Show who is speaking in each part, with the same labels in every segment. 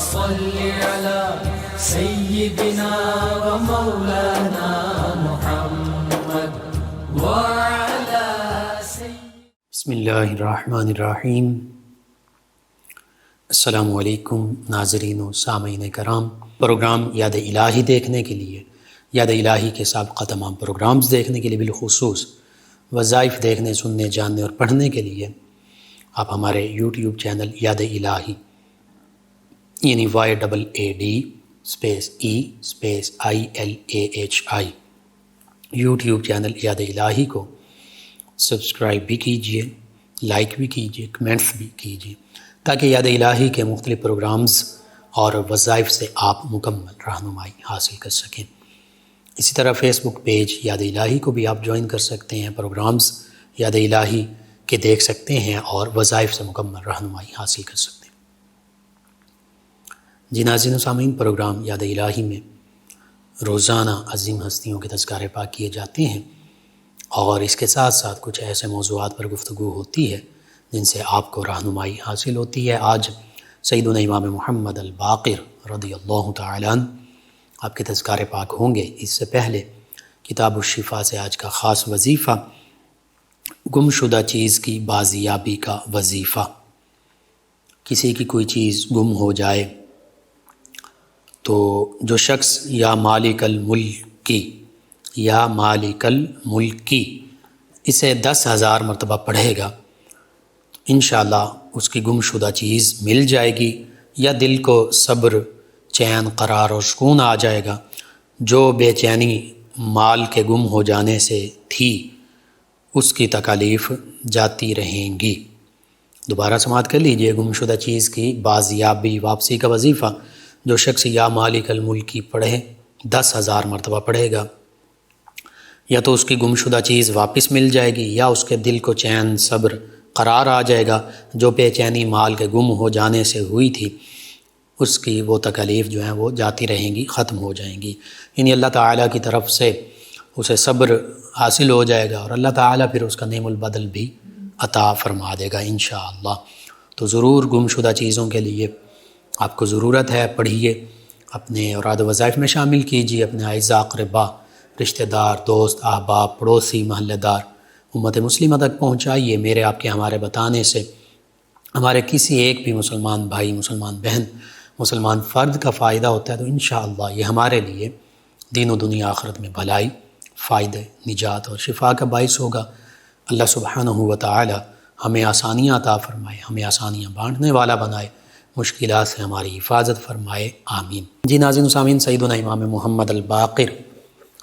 Speaker 1: صل على سيدنا ومولانا محمد وعلى
Speaker 2: بسم اللہ الرحمن الرحیم۔ السلام علیکم ناظرین و سامعین کرام۔ پروگرام یاد الہی دیکھنے کے لیے، یاد الہی کے سابقہ تمام پروگرامز دیکھنے کے لیے، بالخصوص وظائف دیکھنے، سننے، جاننے اور پڑھنے کے لیے آپ ہمارے یوٹیوب چینل یاد الہی یعنی YAADE_EILAHI یوٹیوب چینل یاد الہی کو سبسکرائب بھی کیجئے، لائک بھی کیجئے، کمنٹس بھی کیجئے، تاکہ یاد الہی کے مختلف پروگرامز اور وظائف سے آپ مکمل رہنمائی حاصل کر سکیں۔ اسی طرح فیس بک پیج یاد الہی کو بھی آپ جوائن کر سکتے ہیں، پروگرامز یاد الہی کے دیکھ سکتے ہیں اور وظائف سے مکمل رہنمائی حاصل کر سکتے ہیں۔ جی ناظرین و سامعین، پروگرام یاد الہی میں روزانہ عظیم ہستیوں کے تذکارے پاک کیے جاتے ہیں اور اس کے ساتھ ساتھ کچھ ایسے موضوعات پر گفتگو ہوتی ہے جن سے آپ کو رہنمائی حاصل ہوتی ہے۔ آج سیدنا امام محمد الباقر رضی اللہ تعالی عنہ آپ کے تذکارے پاک ہوں گے۔ اس سے پہلے کتاب الشفا سے آج کا خاص وظیفہ، گم شدہ چیز کی بازیابی کا وظیفہ۔ کسی کی کوئی چیز گم ہو جائے تو جو شخص یا مالک الملکی اسے 10,000 مرتبہ پڑھے گا، انشاءاللہ اس کی گم شدہ چیز مل جائے گی، یا دل کو صبر، چین، قرار اور سکون آ جائے گا۔ جو بے چینی مال کے گم ہو جانے سے تھی اس کی تکالیف جاتی رہیں گی۔ دوبارہ سماعت کر لیجئے، گم شدہ چیز کی بازیابی، واپسی کا وظیفہ۔ جو شخص یا مالک الملکی پڑھے، 10,000 مرتبہ پڑھے گا، یا تو اس کی گم شدہ چیز واپس مل جائے گی یا اس کے دل کو چین، صبر، قرار آ جائے گا۔ جو بے چینی مال کے گم ہو جانے سے ہوئی تھی اس کی وہ تکالیف جو ہیں وہ جاتی رہیں گی، ختم ہو جائیں گی، یعنی اللہ تعالیٰ کی طرف سے اسے صبر حاصل ہو جائے گا اور اللہ تعالیٰ پھر اس کا نعم البدل بھی عطا فرما دے گا انشاءاللہ۔ تو ضرور گم شدہ چیزوں کے لیے آپ کو ضرورت ہے، پڑھیے، اپنے اوراد وظائف میں شامل کیجیے، اپنے اعزاء اقربا، رشتہ دار، دوست، احباب، پڑوسی، محلہ دار، امت مسلمہ تک پہنچائیے۔ میرے آپ کے ہمارے بتانے سے ہمارے کسی ایک بھی مسلمان بھائی، مسلمان بہن، مسلمان فرد کا فائدہ ہوتا ہے تو انشاءاللہ یہ ہمارے لیے دین و دنیا آخرت میں بھلائی، فائدے، نجات اور شفا کا باعث ہوگا۔ اللہ سبحانہ و تعالی ہمیں آسانیاں عطا فرمائے، ہمیں آسانیاں بانٹنے والا بنائے، مشکلات سے ہماری حفاظت فرمائے، آمین۔ جی ناظرین و سامعین، سیدنا امام محمد الباقر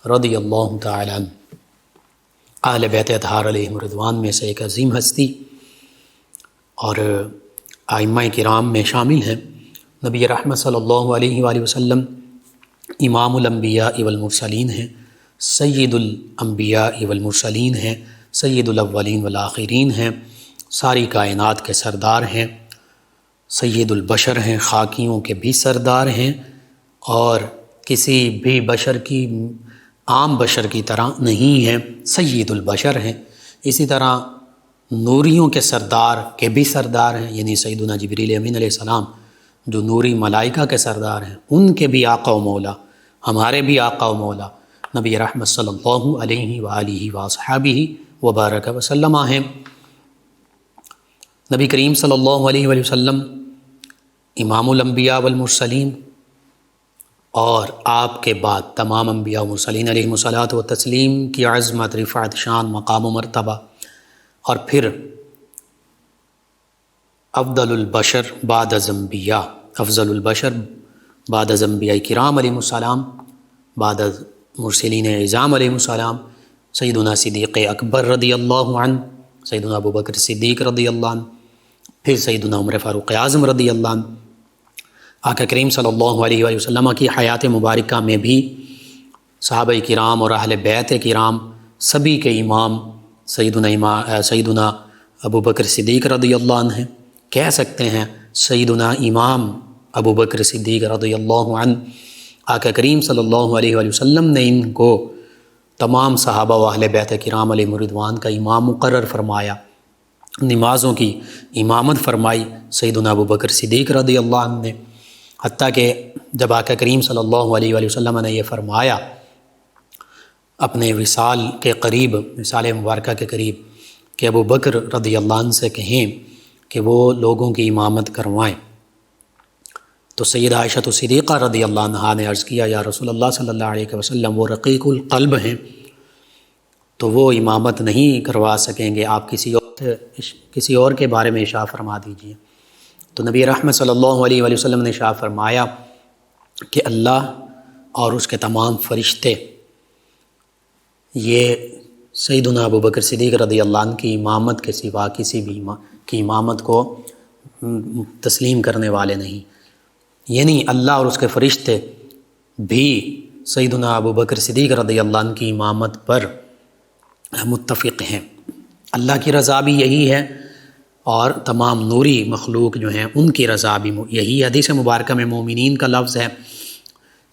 Speaker 2: رضی اللہ تعالی عنہ اہل بیت اطہار علیہم رضوان میں سے ایک عظیم ہستی اور ائمہ کرام میں شامل ہیں۔ نبی رحمت صلی اللہ علیہ وآلہ وسلم امام الانبیاء والمرسلین ہیں، سید الانبیاء والمرسلین ہیں، سید الاولین والآخرین ہیں، ساری کائنات کے سردار ہیں، سید البشر ہیں، خاکیوں کے بھی سردار ہیں، اور کسی بھی بشر کی، عام بشر کی طرح نہیں ہیں، سید البشر ہیں۔ اسی طرح نوریوں کے سردار کے بھی سردار ہیں، یعنی سیدنا جبریل امین علیہ السلام جو نوری ملائکہ کے سردار ہیں، ان کے بھی آقا و مولا، ہمارے بھی آقا و مولا نبی رحمت صلی اللہ علیہ وآلہ وصحبہ وبارک وسلم ہیں۔ نبی کریم صلی اللہ علیہ وآلہ وسلم امام الانبیاء والمرسلین، اور آپ کے بعد تمام انبیاء و مرسلین علیہم الصلاۃ والتسلیم کی عظمت، رفعت، شان، مقام و مرتبہ، اور پھر افضل البشر بعد از انبیاء، افضل البشر بعد از انبیاء کرام علیہم السلام، بعد از مرسلین اعظام علیہم السلام، سیدنا صدیق اکبر رضی اللہ عنہ، سیدنا ابوبکر صدیق رضی اللہ عنہ، پھر سیدنا عمر فاروق اعظم رضی اللہ عنہ۔ آقا کریم صلی اللہ علیہ وآلہ وسلم کی حیات مبارکہ میں بھی صحابہ کرام اور اہل بیت کرام سبھی کے امام سیدنا ابوبکر صدیق رضی اللہ عنہ ہیں۔ کہہ سکتے ہیں سیدنا امام ابوبکر صدیق رضی اللہ عنہ، آقا کریم صلی اللہ علیہ وآلہ وسلم نے ان کو تمام صحابہ و اہل بیت کرام علیہم رضوان کا امام مقرر فرمایا، نمازوں کی امامت فرمائی سیدنا ابوبکر صدیق رضی اللہ عنہ نے، حتیٰ کہ جب آقا کریم صلی اللہ علیہ وآلہ وسلم نے یہ فرمایا اپنے وصال کے قریب، وصال مبارکہ کے قریب، کہ ابو بکر رضی اللہ عنہ سے کہیں کہ وہ لوگوں کی امامت کروائیں، تو سیدہ عائشہ صدیقہ رضی اللہ عنہا نے عرض کیا یا رسول اللہ صلی اللہ علیہ وسلم وہ رقیق القلب ہیں تو وہ امامت نہیں کروا سکیں گے، آپ کسی اور کے بارے میں ارشاد فرما دیجیے۔ تو نبی رحمت صلی اللہ علیہ وآلہ وسلم نے ارشاد فرمایا کہ اللہ اور اس کے تمام فرشتے یہ سیدنا ابو بکر صدیق رضی اللہ عنہ کی امامت کے سوا کسی بھی کی امامت کو تسلیم کرنے والے نہیں، یعنی اللہ اور اس کے فرشتے بھی سیدنا ابو بکر صدیق رضی اللہ عنہ کی امامت پر متفق ہیں۔ اللہ کی رضا بھی یہی ہے اور تمام نوری مخلوق جو ہیں ان کی رضا بھی یہی۔ حدیث مبارکہ میں مومنین کا لفظ ہے،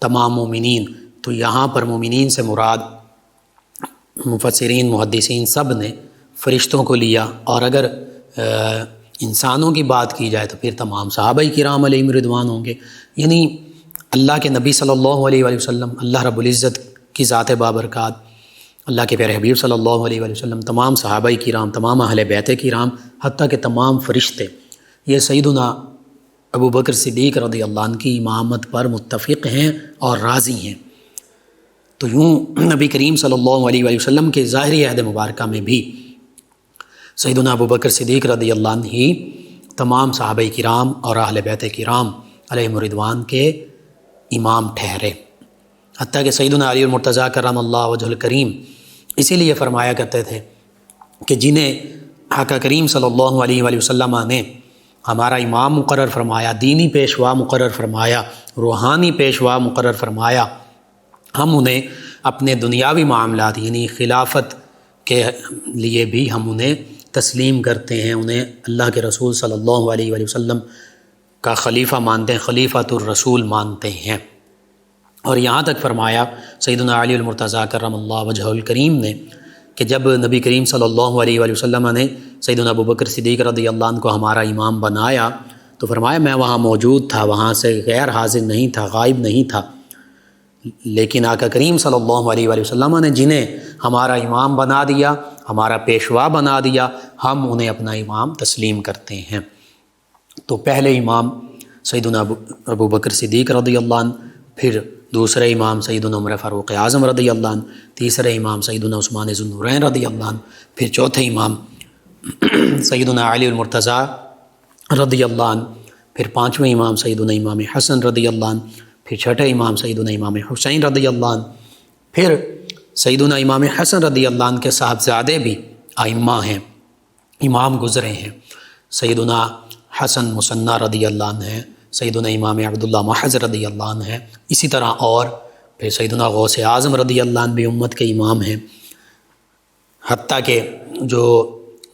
Speaker 2: تمام مومنین، تو یہاں پر مومنین سے مراد مفسرین محدثین سب نے فرشتوں کو لیا، اور اگر انسانوں کی بات کی جائے تو پھر تمام صحابہ کرام علیہم رضوان ہوں گے، یعنی اللہ کے نبی صلی اللہ علیہ وآلہ وسلم، اللہ رب العزت کی ذات بابرکات، اللہ کے پیارے حبیب صلی اللہ علیہ وآلہ وسلم، تمام صحابہ کرام، تمام اہل بیت کرام، حتیٰ کہ تمام فرشتے یہ سیدنا ابو بکر صدیق رضی اللہ عنہ کی امامت پر متفق ہیں اور راضی ہیں۔ تو یوں نبی کریم صلی اللہ علیہ وآلہ وسلم کے ظاہری عہد مبارکہ میں بھی سیدنا ابو بکر صدیق رضی اللہ عنہ ہی تمام صحابہ کرام اور اہل بیت کرام علیہم رضوان کے امام ٹھہرے، حتیٰ کہ سیدنا علی المرتضیٰ کرم اللہ وجہ الکریم اسی لیے فرمایا کرتے تھے کہ جنہیں آقا کریم صلی اللہ علیہ وآلہ وسلم نے ہمارا امام مقرر فرمایا، دینی پیشوا مقرر فرمایا، روحانی پیشوا مقرر فرمایا، ہم انہیں اپنے دنیاوی معاملات یعنی خلافت کے لیے بھی ہم انہیں تسلیم کرتے ہیں، انہیں اللہ کے رسول صلی اللہ علیہ وآلہ وسلم کا خلیفہ مانتے ہیں، خلیفۃ الرسول مانتے ہیں۔ اور یہاں تک فرمایا سیدنا علی المرتضیٰ کرم اللہ وجہ الکریم نے کہ جب نبی کریم صلی اللہ علیہ وآلہ وسلم نے سیدنا ابو بکر صدیق رضی اللہ عنہ کو ہمارا امام بنایا تو فرمایا میں وہاں موجود تھا، وہاں سے غیر حاضر نہیں تھا، غائب نہیں تھا، لیکن آقا کریم صلی اللہ علیہ وآلہ وسلم نے جنہیں ہمارا امام بنا دیا، ہمارا پیشوا بنا دیا، ہم انہیں اپنا امام تسلیم کرتے ہیں۔ تو پہلے امام سیدنا ابو بکر صدیق رضی اللہ عنہ، پھر دوسرے امام سیدنا عمر فاروق اعظم رضی اللہ عنہ، تیسرے امام سیدنا عثمان ذو النورین رضی اللہ عنہ، پھر چوتھے امام سیدنا علی المرتضیٰ رضی اللہ عنہ، پھر پانچویں امام سیدنا امام حسن رضی اللہ عنہ، پھر چھٹے امام سیدنا امام حسین رضی اللہ عنہ، پھر سیدنا امام حسن رضی اللہ عنہ کے صاحبزادے بھی ائمہ ہیں، امام گزرے ہیں، سیدنا حسن مثنیٰ رضی اللہ عنہ ہیں، سیدنا امام عبداللہ محض رضی اللہ عنہ ہیں، اسی طرح اور پھر سیدنا غوث اعظم رضی اللہ عنہ بھی امت کے امام ہیں، حتیٰ کہ جو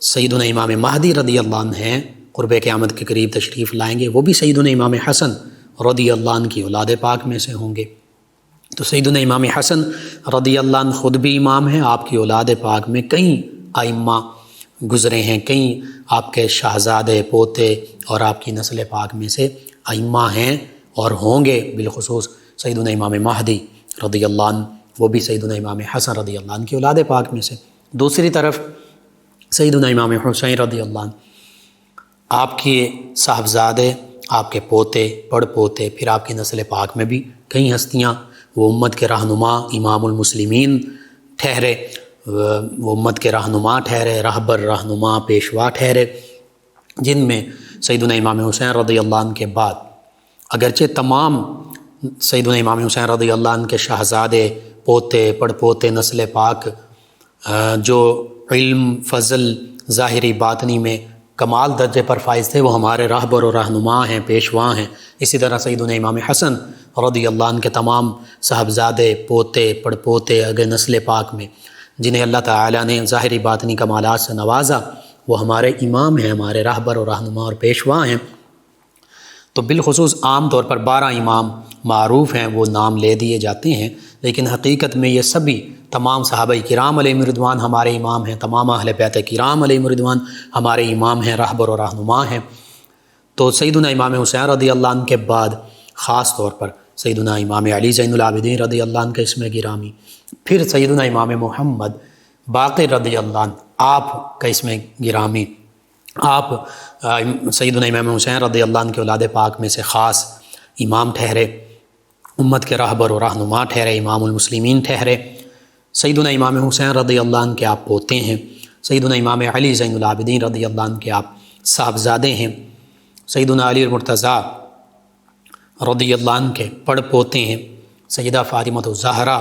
Speaker 2: سیدنا امام مہدی رضی اللہ عنہ ہیں قرب قیامت کے قریب تشریف لائیں گے، وہ بھی سیدنا امام حسن رضی اللہ عنہ کی اولاد پاک میں سے ہوں گے۔ تو سیدنا امام حسن رضی اللہ عنہ خود بھی امام ہیں، آپ کی اولاد پاک میں کئی ائمہ گزرے ہیں، کئی آپ کے شہزادے، پوتے اور آپ کی نسل پاک میں سے ائمہ ہیں اور ہوں گے، بالخصوص سیدنا امام مہدی رضی اللہ عنہ، وہ بھی سیدنا امام حسن رضی اللہ عنہ کی اولاد پاک میں سے۔ دوسری طرف سیدنا امام حسین رضی اللہ عنہ، آپ کے صاحبزادے، آپ کے پوتے، پڑ پوتے، پھر آپ کی نسل پاک میں بھی کئی ہستیاں، وہ امت کے رہنما امام المسلمین ٹھہرے، وہ امت کے رہنما ٹھہرے، رہبر، رہنما، پیشوا ٹھہرے، جن میں سیدنا امام حسین رضی اللہ عنہ کے بعد اگرچہ تمام سیدنا امام حسین رضی اللہ عنہ کے شہزادے، پوتے، پڑ پوتے، نسل پاک جو علم، فضل، ظاہری باطنی میں کمال درجے پر فائز تھے، وہ ہمارے رہبر و رہنما ہیں، پیشوا ہیں۔ اسی طرح سیدنا امام حسن رضی اللہ عنہ کے تمام صاحبزادے، پوتے، پڑ پوتے اگر نسل پاک میں جنہیں اللہ تعالیٰ نے ظاہری باطنی کمالات سے نوازا، وہ ہمارے امام ہیں، ہمارے رہبر و رہنما اور پیشوا ہیں۔ تو بالخصوص عام طور پر 12 امام معروف ہیں، وہ نام لے دیے جاتے ہیں، لیکن حقیقت میں یہ سبھی تمام صحابہ کرام علیہم رضوان ہمارے امام ہیں، تمام اہل بیت کرام علیہم رضوان ہمارے امام ہیں، رہبر و رہنما ہیں۔ تو سیدنا امام حسین رضی اللہ عنہ کے بعد خاص طور پر سیدنا امام علی زین العابدین رضی اللہ عنہ کا اسم گرامی، پھر سیدنا امام محمد باقر رضی اللہ عنہ آپ کا اسم گرامی، آپ سیدنا امام حسین رضی اللہ عنہ کے اولاد پاک میں سے خاص امام ٹھہرے، امت کے رہبر و رہنما ٹھہرے، امام المسلمین ٹھہرے۔ سیدنا امام حسین رضی اللہ عنہ کے آپ پوتے ہیں، سیدنا امام علی زین العابدین رضی اللہ عنہ کے آپ صاحبزادے ہیں، سیدنا علی المرتضیٰ رضی اللہ عنہ کے پڑ پوتے ہیں، سیدہ فاطمہ الزہرا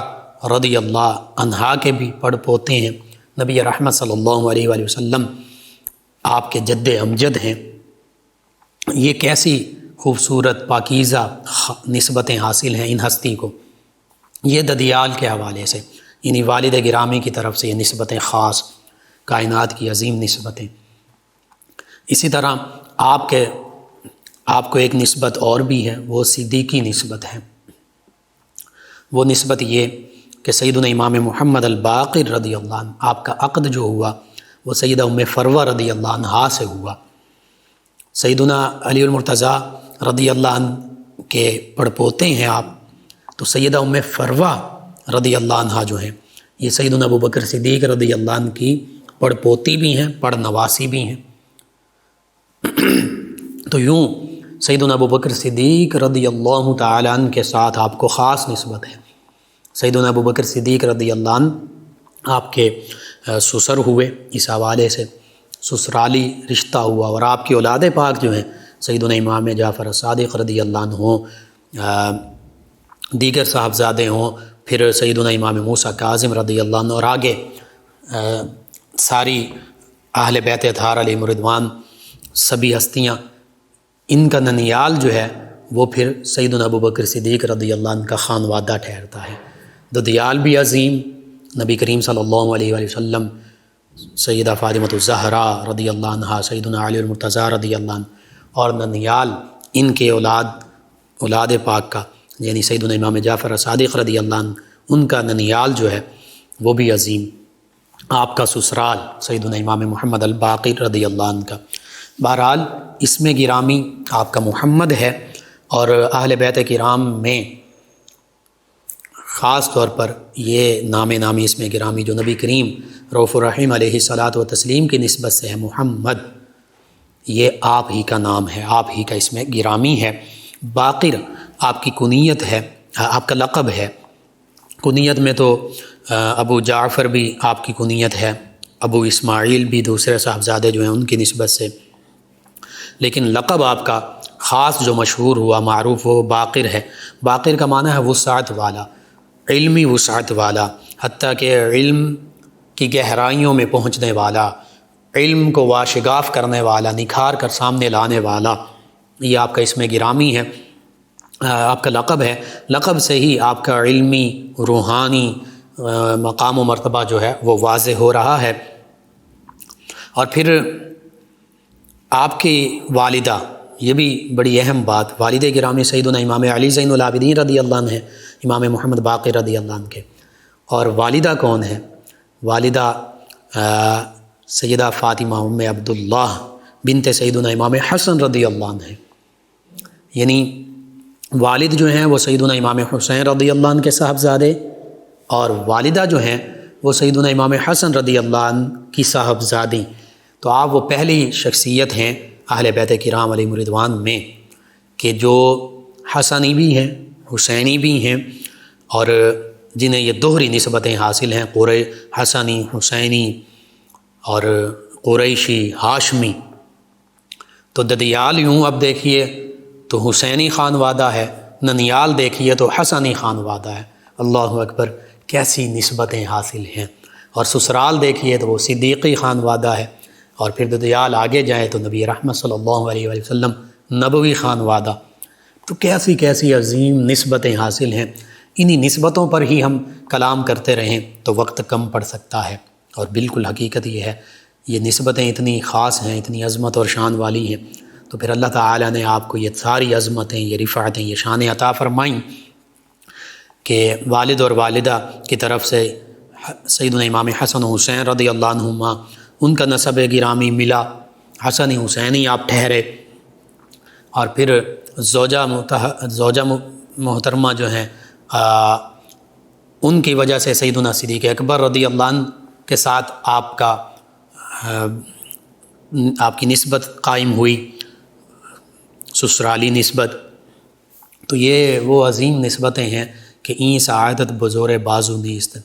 Speaker 2: رضی اللہ عنہا کے بھی پڑ پوتے ہیں، نبی رحمت صلی اللہ علیہ وآلہ وسلم آپ کے جد امجد ہیں۔ یہ کیسی خوبصورت پاکیزہ نسبتیں حاصل ہیں ان ہستی کو، یہ ددیال کے حوالے سے، یعنی والد گرامی کی طرف سے یہ نسبتیں خاص، کائنات کی عظیم نسبتیں۔ اسی طرح آپ کو ایک نسبت اور بھی ہے، وہ صدیقی نسبت ہے۔ وہ نسبت یہ کہ سیدنا امام محمد الباقر رضی اللہ عنہ آپ کا عقد جو ہوا وہ سیدہ ام فروہ رضی اللہ عنہا سے ہوا۔ سیدنا علی المرتضیٰ رضی اللہ عنہ کے پڑپوتے ہیں آپ، تو سیدہ ام فروہ رضی اللہ عنہا جو ہیں یہ سیدنا ابو بکر صدیق رضی اللہ عنہ کی پڑپوتی بھی ہیں، پڑ نواسی بھی ہیں۔ تو یوں سیدنا ابو بکر صدیق رضی اللہ تعالی عنہ کے ساتھ آپ کو خاص نسبت ہے۔ سیدنا ابو بکر صدیق رضی اللہ عنہ آپ کے سسر ہوئے، اس حوالے سے سسرالی رشتہ ہوا، اور آپ کی اولاد پاک جو ہیں سیدنا امام جعفر صادق رضی اللہ عنہ ہوں، دیگر صاحبزادے ہوں، پھر سیدنا امام موسیٰ کاظم رضی اللہ عنہ، اور آگے ساری اہل بیت اطہار علیہم رضوان سبھی ہستیاں، ان کا ننیال جو ہے وہ پھر سیدنا ابو بکر صدیق رضی اللہ عنہ کا خانوادہ ٹھہرتا ہے۔ ددیال بھی عظیم، نبی کریم صلی اللہ علیہ وآلہ وسلم، سیدہ فاطمہ الزہرا رضی اللہ عنہا، سیدنا علی المرتضیٰ رضی اللہ عنہ، اور ننیال ان کے اولاد پاک کا، یعنی سیدنا امام جعفر صادق رضی اللہ عنہ، ان کا ننیال جو ہے وہ بھی عظیم۔ آپ کا سسرال سیدنا امام محمد الباقر رضی اللہ عنہ کا۔ بہرحال اسم گرامی آپ کا محمد ہے، اور اہل بیت کرام میں خاص طور پر یہ نامی اسم گرامی جو نبی کریم رؤوف الرحیم علیہ الصلاۃ و تسلیم کی نسبت سے ہے، محمد، یہ آپ ہی کا نام ہے، آپ ہی کا اسم گرامی ہے۔ باقر آپ کی کنیت ہے، آپ کا لقب ہے۔ کنیت میں تو ابو جعفر بھی آپ کی کنیت ہے، ابو اسماعیل بھی دوسرے صاحبزادے جو ہیں ان کی نسبت سے، لیکن لقب آپ کا خاص جو مشہور ہوا، معروف وہ باقر ہے۔ باقر کا معنی ہے وسعت والا، علمی وسعت والا، حتیٰ کہ علم کی گہرائیوں میں پہنچنے والا، علم کو واشگاف کرنے والا، نکھار کر سامنے لانے والا، یہ آپ کا اسم گرامی ہے، آپ کا لقب ہے۔ لقب سے ہی آپ کا علمی روحانی مقام و مرتبہ جو ہے وہ واضح ہو رہا ہے۔ اور پھر آپ کی والدہ، یہ بھی بڑی اہم بات، والد گرامی سیدنا امام علی زین العابدین رضی اللہ عنہ ہیں، امام محمد باقر رضی اللہ عنہ کے، اور والدہ کون ہے؟ والدہ سیدہ فاطمہ ام عبداللہ بنت سیدنا امام حسن رضی اللہ عنہ ہیں، یعنی والد جو ہیں وہ سیدنا امام حسین رضی اللہ عنہ کے صاحبزادے، اور والدہ جو ہیں وہ سیدنا امام حسن رضی اللہ عنہ کی صاحبزادی۔ تو آپ وہ پہلی شخصیت ہیں اہل بیت کرام علیہم رضوان میں کہ جو حسنی بھی ہیں، حسینی بھی ہیں، اور جنہیں یہ دوہری نسبتیں حاصل ہیں، حسنی، حسینی اور قریشی، ہاشمی۔ تو ددیال یوں اب دیکھیے تو حسینی خانوادہ ہے، ننیال دیکھیے تو حسنی خانوادہ ہے۔ اللہ اکبر، کیسی نسبتیں حاصل ہیں۔ اور سسرال دیکھیے تو وہ صدیقی خانوادہ ہے، اور پھر ددیال آگے جائیں تو نبی رحمت صلی اللہ علیہ وآلہ وسلم نبوی خانوادہ۔ تو کیسی کیسی عظیم نسبتیں حاصل ہیں۔ انہی نسبتوں پر ہی ہم کلام کرتے رہیں تو وقت کم پڑ سکتا ہے، اور بالکل حقیقت یہ ہے، یہ نسبتیں اتنی خاص ہیں، اتنی عظمت اور شان والی ہیں، تو پھر اللہ تعالیٰ نے آپ کو یہ ساری عظمتیں، یہ رفعتیں، یہ شانیں عطا فرمائیں کہ والد اور والدہ کی طرف سے سیدنا امام حسن و حسین رضی اللہ عنہما، ان کا نسب گرامی ملا، حسنی حسینی آپ ٹھہرے، اور پھر زوجہ محترمہ جو ہیں ان کی وجہ سے سیدنا صدیق اکبر رضی اللہ عنہ کے ساتھ آپ کی نسبت قائم ہوئی، سسرالی نسبت۔ تو یہ وہ عظیم نسبتیں ہیں کہ این سعادت بزور بازو نیست،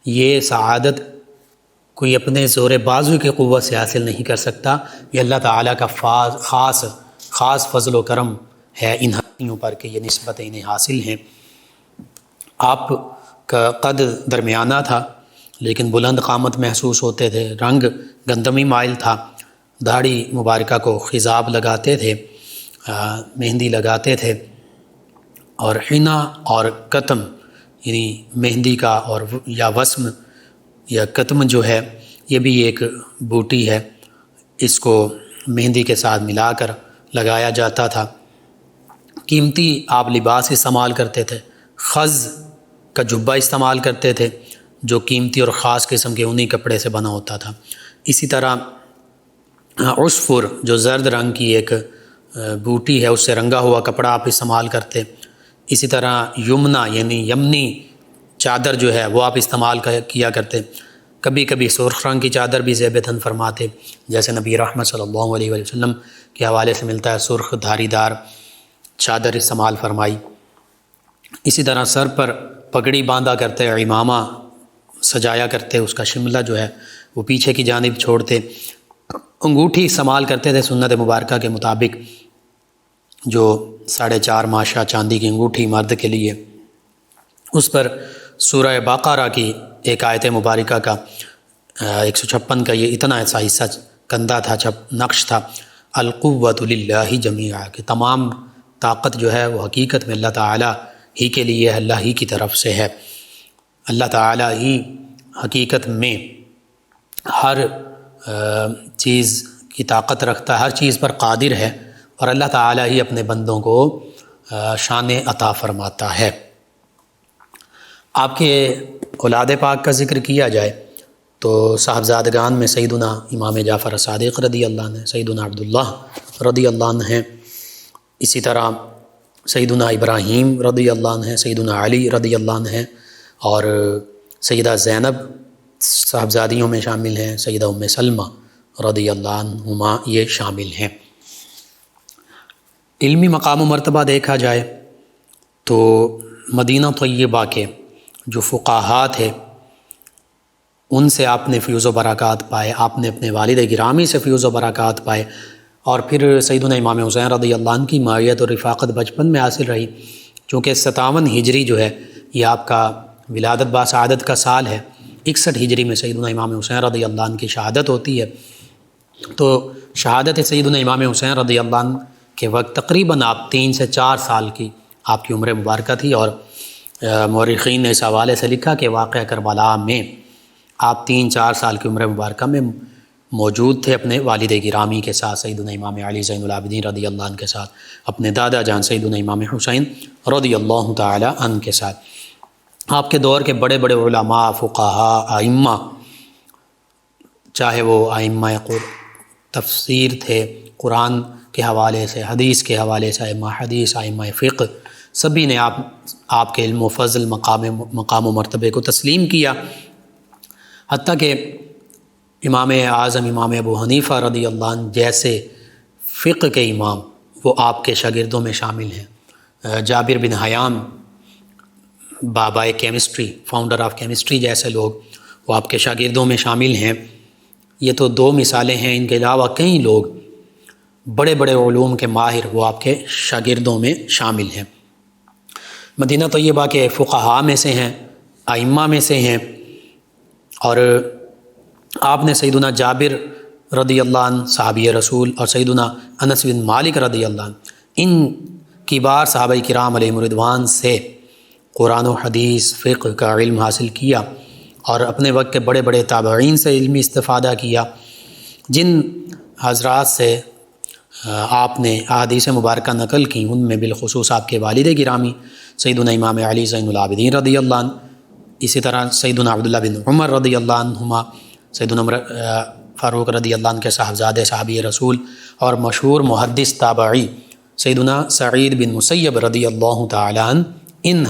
Speaker 2: یہ سعادت کوئی اپنے زور بازو کی قوت سے حاصل نہیں کر سکتا، یہ اللہ تعالیٰ کا خاص فضل و کرم ہے ان ہستیوں پر کہ یہ نسبتیں انہیں حاصل ہیں۔ آپ کا قد درمیانہ تھا لیکن بلند قامت محسوس ہوتے تھے، رنگ گندمی مائل تھا، داڑھی مبارکہ کو خضاب لگاتے تھے، مہندی لگاتے تھے، اور حنا اور کتم یعنی مہندی کا اور یا وسم یا کتم جو ہے یہ بھی ایک بوٹی ہے، اس کو مہندی کے ساتھ ملا کر لگایا جاتا تھا۔ قیمتی آپ لباس استعمال کرتے تھے، خز کا جبہ استعمال کرتے تھے جو قیمتی اور خاص قسم کے اونی کپڑے سے بنا ہوتا تھا۔ اسی طرح عصفر جو زرد رنگ کی ایک بوٹی ہے اس سے رنگا ہوا کپڑا آپ استعمال کرتے۔ اسی طرح یمنا یعنی یمنی چادر جو ہے وہ آپ استعمال کیا کرتے۔ کبھی کبھی سرخ رنگ کی چادر بھی زیب تن فرماتے، جیسے نبی رحمت صلی اللہ علیہ وسلم کے حوالے سے ملتا ہے، سرخ دھاری دار چادر استعمال فرمائی۔ اسی طرح سر پر پگڑی باندھا کرتے، امامہ سجایا کرتے، اس کا شملہ جو ہے وہ پیچھے کی جانب چھوڑتے۔ انگوٹھی استعمال کرتے تھے سنت مبارکہ کے مطابق، جو 4.5 ماشا چاندی کی انگوٹھی مرد کے لیے، اس پر سورہ بقرہ کی ایک آیت مبارکہ کا 156 کا یہ اتنا ایسا حصہ کندہ تھا، نقش تھا، القوۃ للہ جمیعا، کہ تمام طاقت جو ہے وہ حقیقت میں اللہ تعالیٰ ہی کے لیے ہے، اللہ ہی کی طرف سے ہے، اللہ تعالیٰ ہی حقیقت میں ہر چیز کی طاقت رکھتا ہے، ہر چیز پر قادر ہے، اور اللہ تعالیٰ ہی اپنے بندوں کو شان عطا فرماتا ہے۔ آپ کے اولاد پاک کا ذکر کیا جائے تو صاحبزادگان میں سیدنا امام جعفر صادق رضی اللہ عنہ، سیدنا عبداللہ رضی اللہ عنہ ہیں، اسی طرح سیدنا ابراہیم رضی اللہ عنہ ہیں، سیدنا علی رضی اللہ عنہ ہیں، اور سیدہ زینب صاحبزادیوں میں شامل ہیں، سیدہ ام سلمہ رضی اللہ عنہما یہ شامل ہیں۔ علمی مقام و مرتبہ دیکھا جائے تو مدینہ طیبہ کے جو فقہاء تھے ان سے آپ نے فیوز و برکات پائے، آپ نے اپنے والد گرامی سے فیوز و برکات پائے، اور پھر سیدنا امام حسین رضی اللہ عنہ کی معیت اور رفاقت بچپن میں حاصل رہی، چونکہ 57 ہجری جو ہے یہ آپ کا ولادت باسعادت کا سال ہے، 61 ہجری میں سیدنا امام حسین رضی اللہ عنہ کی شہادت ہوتی ہے۔ تو شہادت سیدنا امام حسین رضی اللہ عنہ کے وقت تقریباً آپ 3 سے 4 سال کی آپ کی عمر مبارکہ تھی، اور مورخین نے اس حوالے سے لکھا کہ واقعہ کربلا میں آپ 3-4 سال کی عمر مبارکہ میں موجود تھے اپنے والد گرامی کے ساتھ، سیدنا امام علی زین العابدین رضی اللہ عنہ کے ساتھ، اپنے دادا جان سیدنا امام حسین رضی اللہ تعالی عنہ کے ساتھ۔ آپ کے دور کے بڑے بڑے علماء، فقہاء، ائمہ، چاہے وہ ائمہ تفسیر تھے، قرآن کے حوالے سے، حدیث کے حوالے سے، ائمہ حدیث، ائمہ فقہ، سبھی نے آپ کے علم و فضل، مقام و مرتبے کو تسلیم کیا، حتیٰ کہ امام اعظم امام ابو حنیفہ رضی اللہ عنہ جیسے فقہ کے امام وہ آپ کے شاگردوں میں شامل ہیں۔ جابر بن حیان بابائے کیمسٹری، فاؤنڈر آف کیمسٹری جیسے لوگ وہ آپ کے شاگردوں میں شامل ہیں۔ یہ تو 2 مثالیں ہیں، ان کے علاوہ کئی لوگ بڑے بڑے علوم کے ماہر وہ آپ کے شاگردوں میں شامل ہیں۔ مدینہ طیبہ کے فقہاء میں سے ہیں، ائمہ میں سے ہیں، اور آپ نے سیدنا جابر رضی اللہ عنہ صحابی رسول اور سیدنا انس بن مالک رضی اللہ عنہ ان کبار صحابہ کرام علیہم رضوان سے قرآن و حدیث فقہ کا علم حاصل کیا، اور اپنے وقت کے بڑے بڑے تابعین سے علمی استفادہ کیا، جن حضرات سے آپ نے احادیث مبارکہ نقل کی ان میں بالخصوص آپ کے والد گرامی سیدنا امام علی زین العابدین رضی اللہ عنہ، اسی طرح سیدنا عبداللہ بن عمر رضی اللہ عنہما، سیدنا عمر فاروق رضی اللہ عنہ کے صاحبزادے صحابی رسول اور مشہور محدث تابعی سیدنا سعید بن مسیب رضی اللہ تعالیٰ عنہ، ان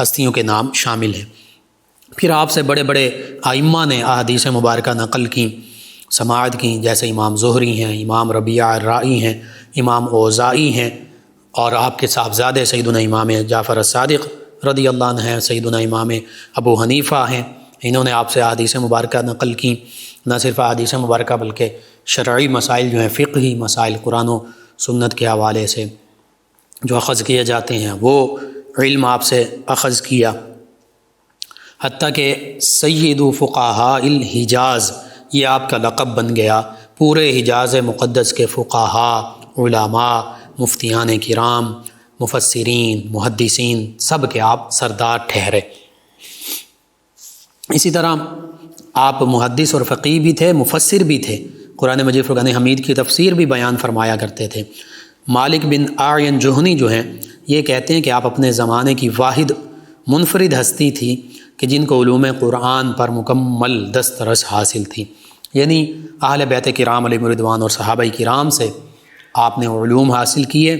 Speaker 2: ہستیوں کے نام شامل ہیں۔ پھر آپ سے بڑے بڑے ائمہ نے احادیث مبارکہ نقل کی، سماعت کی، جیسے امام زہری ہیں، امام ربیعہ الرائی ہیں، امام اوزائی ہیں، اور آپ کے صاحبزادے سیدنا امام جعفر الصادق رضی اللہ عنہ ہیں، سیدنا امام ابو حنیفہ ہیں۔ انہوں نے آپ سے احادیث مبارکہ نقل کی، نہ صرف احادیث مبارکہ بلکہ شرعی مسائل جو ہیں، فقہی مسائل قرآن و سنت کے حوالے سے جو اخذ کیے جاتے ہیں وہ علم آپ سے اخذ کیا، حتیٰ کہ سید فقہاء الحجاز یہ آپ کا لقب بن گیا۔ پورے حجاز مقدس کے فقہاء، علماء، مفتیان کرام، مفسرین، محدثین، سب کے آپ سردار ٹھہرے۔ اسی طرح آپ محدث اور فقیہ بھی تھے، مفسر بھی تھے، قرآن مجید فرقان حمید کی تفسیر بھی بیان فرمایا کرتے تھے۔ مالک بن اعین جہنی جو ہیں یہ کہتے ہیں کہ آپ اپنے زمانے کی واحد منفرد ہستی تھی کہ جن کو علوم قرآن پر مکمل دسترس حاصل تھی، یعنی اہل بیت کرام علیہم رضوان اور صحابہ کرام سے آپ نے علوم حاصل کیے،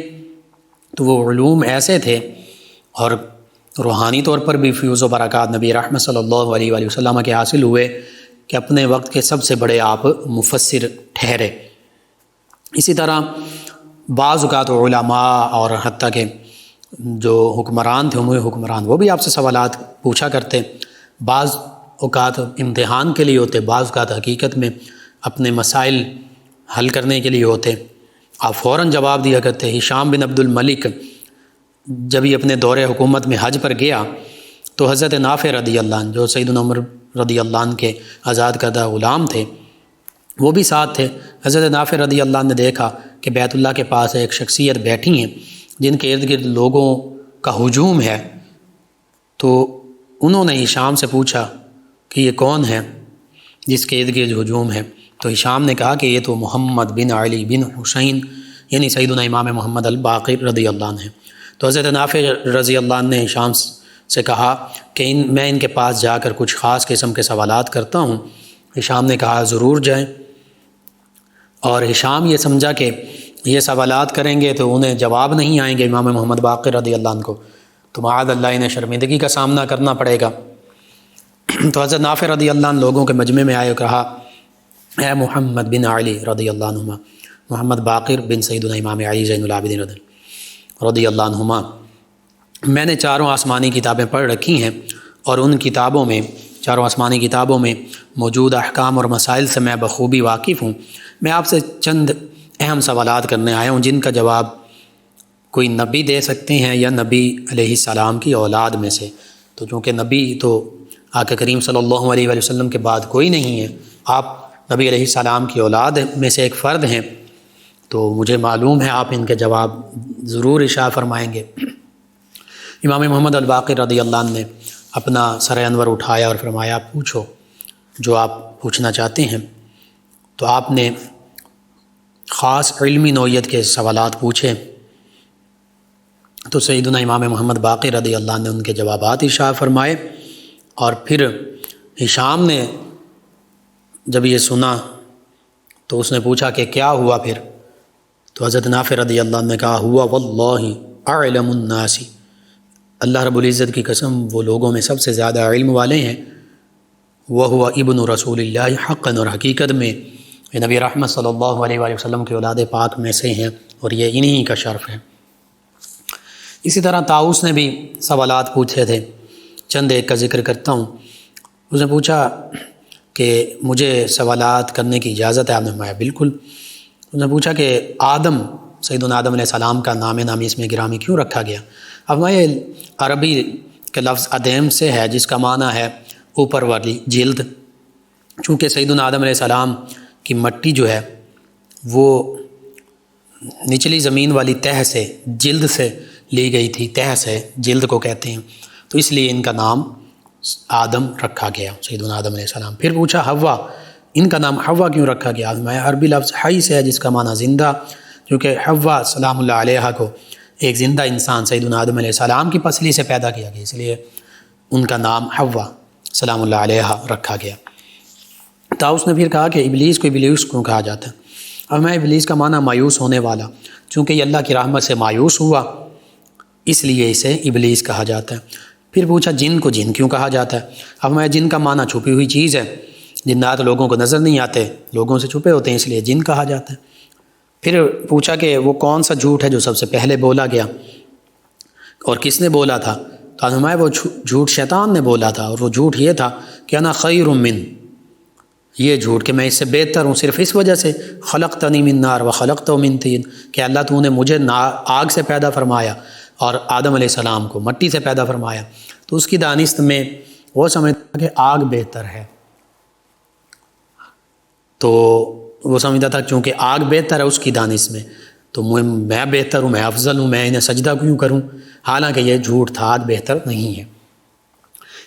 Speaker 2: تو وہ علوم ایسے تھے اور روحانی طور پر بھی فیوز و برکات نبی رحمت صلی اللہ علیہ وآلہ وسلم کے حاصل ہوئے کہ اپنے وقت کے سب سے بڑے آپ مفسر ٹھہرے۔ اسی طرح بعض اوقات علماء اور حتیٰ کہ جو حکمران تھے، عمومی حکمران، وہ بھی آپ سے سوالات پوچھا کرتے، بعض اوقات امتحان کے لیے ہوتے، بعض اوقات حقیقت میں اپنے مسائل حل کرنے کے لیے ہوتے، آپ فوراً جواب دیا کرتے۔ ہشام بن عبد الملک جب یہ اپنے دور حکومت میں حج پر گیا تو حضرت نافع رضی اللہ عنہ جو سیدنا عمر رضی اللہ عنہ کے آزاد کردہ غلام تھے وہ بھی ساتھ تھے۔ حضرت نافع رضی اللہ عنہ نے دیکھا کہ بیت اللہ کے پاس ایک شخصیت بیٹھی ہیں جن کے ارد گرد لوگوں کا ہجوم ہے، تو انہوں نے ہشام سے پوچھا کہ یہ کون ہے جس کے ارد گرد ہجوم ہے؟ تو ہشام نے کہا کہ یہ تو محمد بن علی بن حسین یعنی سیدنا امام محمد الباقر رضی اللہ عنہ ہیں۔ تو حضرت نافع رضی اللہ عنہ نے ہشام سے کہا کہ میں ان کے پاس جا کر کچھ خاص قسم کے سوالات کرتا ہوں۔ ہشام نے کہا ضرور جائیں، اور ہشام یہ سمجھا کہ یہ سوالات کریں گے تو انہیں جواب نہیں آئیں گے امام محمد باقر رضی اللہ عنہ کو، تو معاذ اللہ انہیں شرمندگی کا سامنا کرنا پڑے گا۔ تو حضرت نافع رضی اللہ عنہ لوگوں کے مجمع میں آئے اور کہا اے محمد بن علی رضی اللہ عنہما، محمد باقر بن سیدنا امام علی زین العابدین رضی اللہ عنہما، میں نے چاروں آسمانی کتابیں پڑھ رکھی ہیں اور ان کتابوں میں، چاروں آسمانی کتابوں میں موجود احکام اور مسائل سے میں بخوبی واقف ہوں۔ میں آپ سے چند اہم سوالات کرنے آیا ہوں جن کا جواب کوئی نبی دے سکتے ہیں یا نبی علیہ السلام کی اولاد میں سے، تو چونکہ نبی تو آقا کریم صلی اللہ علیہ وآلہ وسلم کے بعد کوئی نہیں ہے، آپ نبی علیہ السلام کی اولاد میں سے ایک فرد ہیں، تو مجھے معلوم ہے آپ ان کے جواب ضرور ارشاد فرمائیں گے۔ امام محمد الباقر رضی اللہ عنہ نے اپنا سر انور اٹھایا اور فرمایا پوچھو جو آپ پوچھنا چاہتے ہیں۔ تو آپ نے خاص علمی نوعیت کے سوالات پوچھے، تو سیدنا امام محمد باقر رضی اللہ عنہ نے ان کے جوابات ارشاد فرمائے، اور پھر ہشام نے جب یہ سنا تو اس نے پوچھا کہ کیا ہوا پھر؟ تو حضرت نافع رضی اللہ عنہ نے کہا ہوا واللہ اعلم الناس، اللہ رب العزت کی قسم وہ لوگوں میں سب سے زیادہ علم والے ہیں، وہو ابن رسول اللہ حقاً، اور حقیقت میں یہ نبی رحمت صلی اللہ علیہ وآلہ وسلم کے اولاد پاک میں سے ہیں اور یہ انہی کا شرف ہے۔ اسی طرح طاؤس نے بھی سوالات پوچھے تھے، چند ایک کا ذکر کرتا ہوں۔ اس نے پوچھا کہ مجھے سوالات کرنے کی اجازت ہے؟ آپ نے فرمایا بالکل۔ اس نے پوچھا کہ آدم، سیدنا آدم علیہ السلام کا نام نامی اس میں گرامی کیوں رکھا گیا؟ اب میں عربی کے لفظ ادیم سے ہے جس کا معنی ہے اوپر والی جلد، چونکہ سیدنا آدم علیہ السلام کی مٹی جو ہے وہ نچلی زمین والی تہ سے، جلد سے لی گئی تھی، تہ سے جلد کو کہتے ہیں، تو اس لیے ان کا نام آدم رکھا گیا، سیدنا آدم علیہ السلام۔ پھر پوچھا حوا، ان کا نام حوا کیوں رکھا گیا؟ میں عربی لفظ حی سے ہے جس کا معنی زندہ، کیونکہ حوا سلام اللہ علیہ کو ایک زندہ انسان سیدنا آدم علیہ السلام کی پسلی سے پیدا کیا گیا، اس لیے ان کا نام حوا سلام اللہ علیہ رکھا گیا۔ طاؤس نے پھر کہا کہ ابلیس کو ابلیس کیوں کہا جاتا ہے؟ اب میں ابلیس کا معنی مایوس ہونے والا، چونکہ یہ اللہ کی رحمت سے مایوس ہوا اس لیے اسے ابلیس کہا جاتا ہے۔ پھر پوچھا جن کو جن کیوں کہا جاتا ہے؟ اب میں جن کا معنی چھپی ہوئی چیز ہے، جنات لوگوں کو نظر نہیں آتے، لوگوں سے چھپے ہوتے ہیں، اس لیے جن کہا جاتا ہے۔ پھر پوچھا کہ وہ کون سا جھوٹ ہے جو سب سے پہلے بولا گیا اور کس نے بولا تھا؟ تو فرمایا وہ جھوٹ شیطان نے بولا تھا، اور وہ جھوٹ یہ تھا کہ انا خیر من، یہ جھوٹ کہ میں اس سے بہتر ہوں صرف اس وجہ سے، خلقتنی من نار و خلقتہ من طین، کہ اللہ تو نے مجھے آگ سے پیدا فرمایا اور آدم علیہ السلام کو مٹی سے پیدا فرمایا۔ تو اس کی دانست میں وہ سمجھتا کہ آگ بہتر ہے، تو وہ سمجھتا تھا چونکہ آگ بہتر ہے اس کی دانست میں، تو میں بہتر ہوں، میں افضل ہوں، میں انہیں سجدہ کیوں کروں؟ حالانکہ یہ جھوٹ تھا، آگ بہتر نہیں ہے۔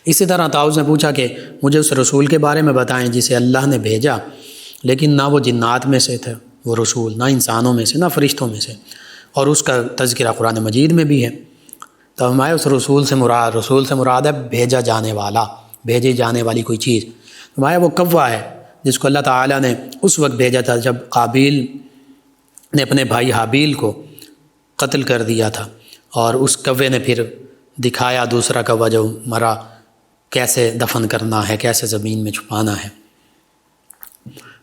Speaker 2: اسی طرح طاؤس نے پوچھا کہ مجھے اس رسول کے بارے میں بتائیں جسے اللہ نے بھیجا، لیکن نہ وہ جنات میں سے تھے وہ رسول، نہ انسانوں میں سے، نہ فرشتوں میں سے، اور اس کا تذکرہ قرآن مجید میں بھی ہے۔ تو ہمارے اس رسول سے مراد ہے بھیجا جانے والا، بھیجی جانے والی کوئی چیز۔ ہمارا وہ کوا ہے جس کو اللہ تعالیٰ نے اس وقت بھیجا تھا جب قابیل نے اپنے بھائی حابیل کو قتل کر دیا تھا، اور اس کوے نے پھر دکھایا دوسرا کوا جو مرا کیسے دفن کرنا ہے، کیسے زمین میں چھپانا ہے۔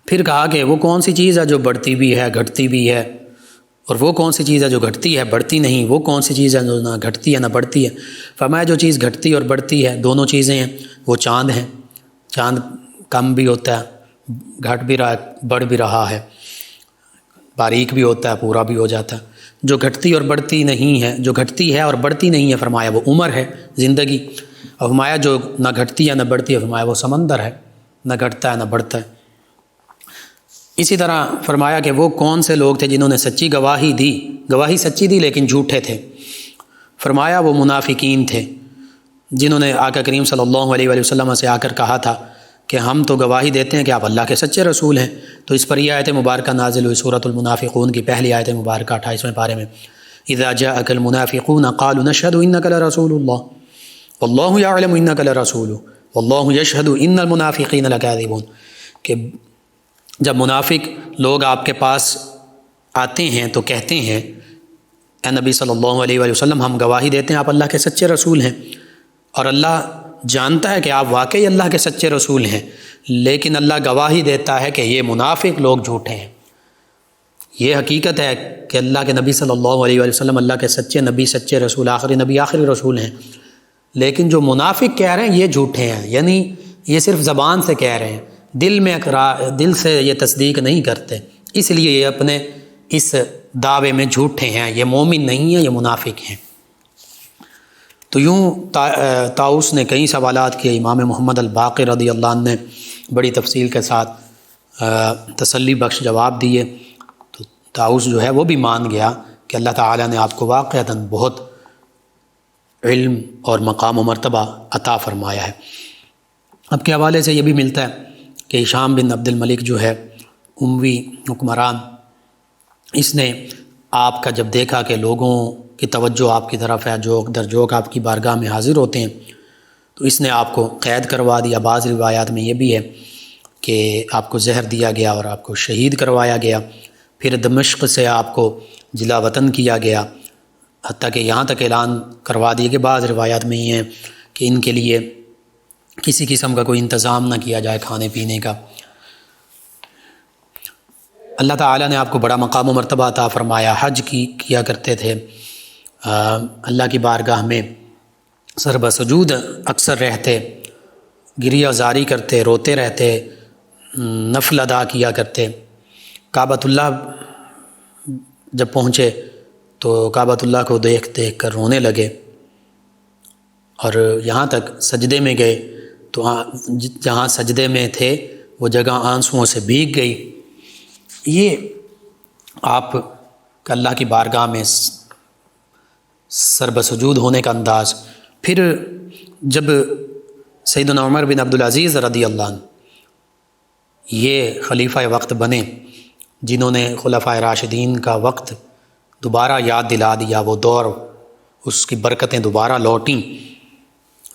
Speaker 2: پھر کہا کہ وہ کون سی چیز ہے جو بڑھتی بھی ہے گھٹتی بھی ہے، اور وہ کون سی چیز ہے جو گھٹتی ہے بڑھتی نہیں، وہ کون سی چیز ہے جو نہ گھٹتی ہے نہ بڑھتی ہے؟ فرمایا جو چیز گھٹتی اور بڑھتی ہے دونوں چیزیں ہیں، وہ چاند ہیں۔ چاند کم بھی ہوتا ہے، گھٹ بھی رہا ہے، بڑھ بھی رہا ہے، باریک بھی ہوتا ہے، پورا بھی ہو جاتا ہے۔ جو گھٹتی اور بڑھتی نہیں ہے، جو گھٹتی ہے اور بڑھتی نہیں ہے فرمایا وہ عمر ہے، زندگی۔ اور فرمایا جو نہ گھٹتی ہے نہ بڑھتی ہے فرمایا وہ سمندر ہے، نہ گھٹتا ہے نہ بڑھتا ہے۔ اسی طرح فرمایا کہ وہ کون سے لوگ تھے جنہوں نے سچی گواہی دی، گواہی سچی دی لیکن جھوٹے تھے؟ فرمایا وہ منافقین تھے جنہوں نے آقا کریم صلی اللہ علیہ وآلہ وسلم سے آ کر کہا تھا کہ ہم تو گواہی دیتے ہیں کہ آپ اللہ کے سچے رسول ہیں۔ تو اس پر یہ آیت مبارکہ نازل ہوئی، سورۃ المنافقون کی پہلی آیت مبارکہ 28ویں پارے میں، اذا جاءک المنافقون قالوا نشهد انک لرسول اللہ واللہ یعلم انک لرسولہ واللہ یشہد ان المنافقین لکاذبون، کہ جب منافق لوگ آپ کے پاس آتے ہیں تو کہتے ہیں اے نبی صلی اللہ علیہ وآلہ وسلم ہم گواہی دیتے ہیں آپ اللہ کے سچے رسول ہیں، اور اللہ جانتا ہے کہ آپ واقعی اللہ کے سچے رسول ہیں، لیکن اللہ گواہی دیتا ہے کہ یہ منافق لوگ جھوٹے ہیں۔ یہ حقیقت ہے کہ اللہ کے نبی صلی اللہ علیہ وآلہ وسلم اللہ کے سچے نبی، سچے رسول، آخری نبی، آخری رسول ہیں، لیکن جو منافق کہہ رہے ہیں یہ جھوٹے ہیں، یعنی یہ صرف زبان سے کہہ رہے ہیں، دل سے یہ تصدیق نہیں کرتے، اس لیے یہ اپنے اس دعوے میں جھوٹے ہیں، یہ مومن نہیں ہیں، یہ منافق ہیں۔ تو یوں طاؤس نے کئی سوالات کیے، امام محمد الباقر رضی اللہ عنہ نے بڑی تفصیل کے ساتھ تسلی بخش جواب دیے۔ تو طاؤس جو ہے وہ بھی مان گیا کہ اللہ تعالیٰ نے آپ کو واقعتاً بہت علم اور مقام و مرتبہ عطا فرمایا ہے۔ اب کے حوالے سے یہ بھی ملتا ہے کہ ہشام بن عبد الملک جو ہے اموی حکمران، اس نے آپ کا جب دیکھا کہ لوگوں کی توجہ آپ کی طرف ہے، جوک در جوک آپ کی بارگاہ میں حاضر ہوتے ہیں، تو اس نے آپ کو قید کروا دیا۔ بعض روایات میں یہ بھی ہے کہ آپ کو زہر دیا گیا اور آپ کو شہید کروایا گیا۔ پھر دمشق سے آپ کو جلا وطن کیا گیا، حتیٰ کہ یہاں تک اعلان کروا دیا کہ بعض روایات میں یہ ہے کہ ان کے لیے کسی قسم کا کوئی انتظام نہ کیا جائے کھانے پینے کا۔ اللہ تعالیٰ نے آپ کو بڑا مقام و مرتبہ عطا فرمایا، حج کیا کرتے تھے، اللہ کی بارگاہ میں سر بسجود اکثر رہتے، گریہ زاری کرتے، روتے رہتے، نفل ادا کیا کرتے۔ کعبۃ اللہ جب پہنچے تو کعبۃ اللہ کو دیکھ دیکھ کر رونے لگے، اور یہاں تک سجدے میں گئے تو جہاں سجدے میں تھے وہ جگہ آنسوؤں سے بھیگ گئی۔ یہ آپ کا اللہ کی بارگاہ میں سر بسجود ہونے کا انداز۔ پھر جب سیدنا عمر بن عبدالعزیز رضی اللہ عنہ یہ خلیفہ وقت بنے، جنہوں نے خلفائے راشدین کا وقت دوبارہ یاد دلا دیا، وہ دور، اس کی برکتیں دوبارہ لوٹیں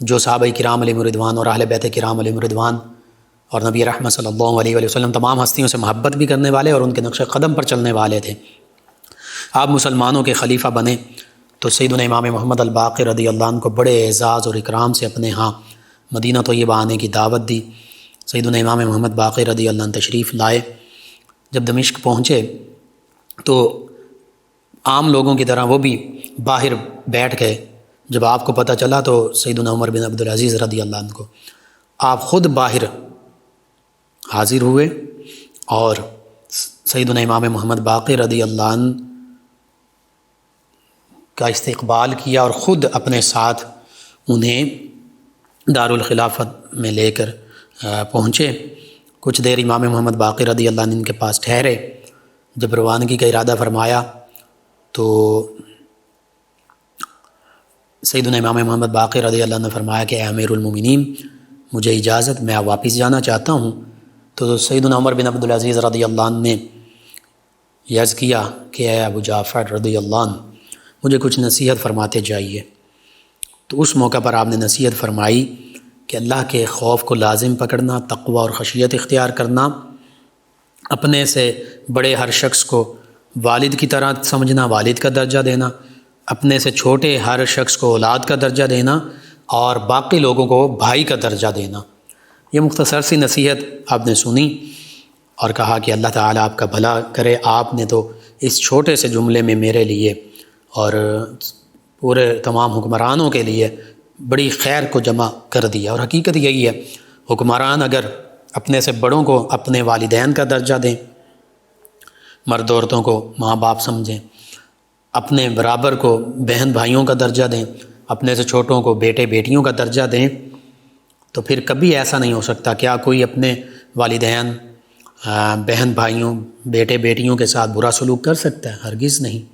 Speaker 2: جو صحابہ کرام علیہم رضوان اور اہل بیت کرام علیہم رضوان اور نبی رحمت صلی اللہ علیہ وآلہ وسلم تمام ہستیوں سے محبت بھی کرنے والے اور ان کے نقش قدم پر چلنے والے تھے۔ آپ مسلمانوں کے خلیفہ بنے تو سیدنا امام محمد الباقر رضی اللہ عنہ کو بڑے اعزاز اور اکرام سے اپنے ہاں مدینہ طیبہ آنے کی دعوت دی۔ سیدنا امام محمد باقر رضی اللہ عنہ تشریف لائے۔ جب دمشق پہنچے تو عام لوگوں کی طرح وہ بھی باہر بیٹھ گئے۔ جب آپ کو پتہ چلا تو سیدنا عمر بن عبدالعزیز رضی اللہ عنہ کو آپ خود باہر حاضر ہوئے اور سیدنا امام محمد باقر رضی اللہ عنہ کا استقبال کیا اور خود اپنے ساتھ انہیں دارالخلافت میں لے کر پہنچے۔ کچھ دیر امام محمد باقر رضی اللہ عنہ کے پاس ٹھہرے۔ جب روانگی کا ارادہ فرمایا تو سیدنا امام محمد باقر رضی اللہ عنہ نے فرمایا کہ اے امیر المومنین مجھے اجازت، میں واپس جانا چاہتا ہوں۔ تو سیدنا عمر بن عبدالعزیز رضی اللہ عنہ نے عرض کیا کہ اے ابو جعفر رضی اللہ عنہ مجھے کچھ نصیحت فرماتے جائیے۔ تو اس موقع پر آپ نے نصیحت فرمائی کہ اللہ کے خوف کو لازم پکڑنا، تقوی اور خشیت اختیار کرنا، اپنے سے بڑے ہر شخص کو والد کی طرح سمجھنا، والد کا درجہ دینا، اپنے سے چھوٹے ہر شخص کو اولاد کا درجہ دینا اور باقی لوگوں کو بھائی کا درجہ دینا۔ یہ مختصر سی نصیحت آپ نے سنی اور کہا کہ اللہ تعالیٰ آپ کا بھلا کرے، آپ نے تو اس چھوٹے سے جملے میں میرے لیے اور پورے تمام حکمرانوں کے لیے بڑی خیر کو جمع کر دیا۔ اور حقیقت یہی ہے، حکمران اگر اپنے سے بڑوں کو اپنے والدین کا درجہ دیں، مرد عورتوں کو ماں باپ سمجھیں، اپنے برابر کو بہن بھائیوں کا درجہ دیں، اپنے سے چھوٹوں کو بیٹے بیٹیوں کا درجہ دیں، تو پھر کبھی ایسا نہیں ہو سکتا کیا کوئی اپنے والدین، بہن بھائیوں، بیٹے بیٹیوں کے ساتھ برا سلوک کر سکتا ہے؟ ہرگز نہیں۔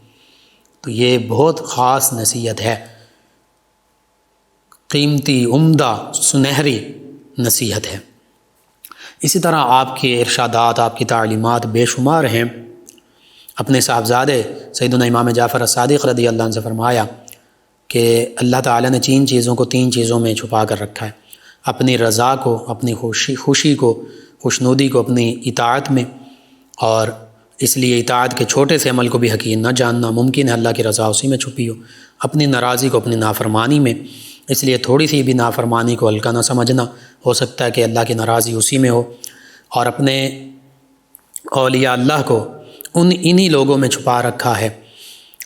Speaker 2: تو یہ بہت خاص نصیحت ہے، قیمتی، عمدہ، سنہری نصیحت ہے۔ اسی طرح آپ کے ارشادات، آپ کی تعلیمات بے شمار ہیں۔ اپنے صاحبزادے سیدنا امام جعفر الصادق رضی اللہ عنہ سے فرمایا کہ اللہ تعالیٰ نے 3 چیزوں کو 3 چیزوں میں چھپا کر رکھا ہے، اپنی رضا کو، اپنی خوشی کو، خوشنودی کو اپنی اطاعت میں، اور اس لیے اطاعت کے چھوٹے سے عمل کو بھی حقیر نہ جاننا، ممکن ہے اللہ کی رضا اسی میں چھپی ہو، اپنی ناراضی کو اپنی نافرمانی میں، اس لیے تھوڑی سی بھی نافرمانی کو ہلکا نہ سمجھنا، ہو سکتا ہے کہ اللہ کی ناراضی اسی میں ہو، اور اپنے اولیاء اللہ کو انہی لوگوں میں چھپا رکھا ہے،